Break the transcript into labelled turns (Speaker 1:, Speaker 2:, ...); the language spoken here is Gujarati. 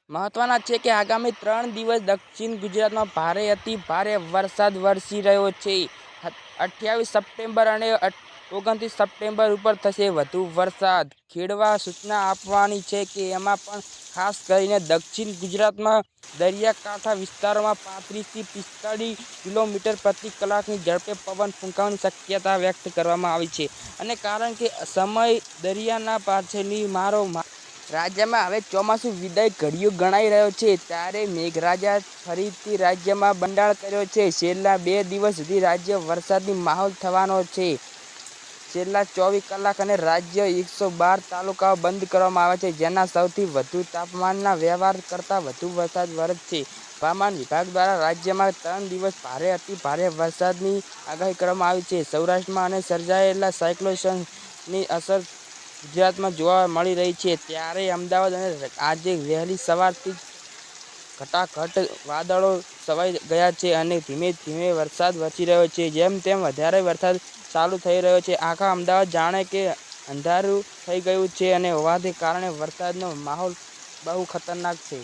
Speaker 1: મહત્વના છે કે આગામી 3 દિવસ દક્ષિણ ગુજરાતમાં ભારે અતિ ભારે વરસાદ વરસી રહ્યો છે। 28 સપ્ટેમ્બર અને 29 સપ્ટેમ્બર ઉપર થશે વધુ વરસાદ। ખેડવા સૂચના આપવાની છે કે એમાં પણ ખાસ કરીને દક્ષિણ ગુજરાતમાં દરિયાકાંઠા વિસ્તારોમાં 35 થી 45 કિલોમીટર પ્રતિ કલાકની ઝડપે પવન ફૂંકાવાની શક્યતા વ્યક્ત કરવામાં આવી છે। અને કારણ કે સમય દરિયાના પાછળની મારો રાજ્યમાં હવે ચોમાસું વિદાય ઘડિયો ગણાઈ રહ્યો છે, ત્યારે મેઘરાજા ફરીથી રાજ્યમાં બંડાળ કર્યો છે। છેલ્લા 2 દિવસ સુધી રાજ્ય વરસાદી માહોલ થવાનો છે। છેલ્લા 24 કલાક અને રાજ્ય 112 તાલુકાઓ બંધ કરવામાં આવ્યા છે, જેના સૌથી વધુ તાપમાનના વ્યવહાર કરતાં વધુ વરસાદ વરસશે। હવામાન વિભાગ દ્વારા રાજ્યમાં 3 દિવસ ભારે અતિ ભારે વરસાદની આગાહી કરવામાં આવી છે। સૌરાષ્ટ્રમાં અને સર્જાયેલા સાયક્લોનની અસર ગુજરાતમાં જોવા મળી રહી છે, ત્યારે અમદાવાદ અને આજે વહેલી સવારથી જ ઘટાઘટ વાદળો છવાઈ ગયા છે અને ધીમે ધીમે વરસાદ વરસી રહ્યો છે। જેમ તેમ વધારે વરસાદ ચાલુ થઈ રહ્યો છે। આખા અમદાવાદ જાણે કે અંધારું થઈ ગયું છે અને હોવાને કારણે વરસાદનો માહોલ બહુ ખતરનાક છે।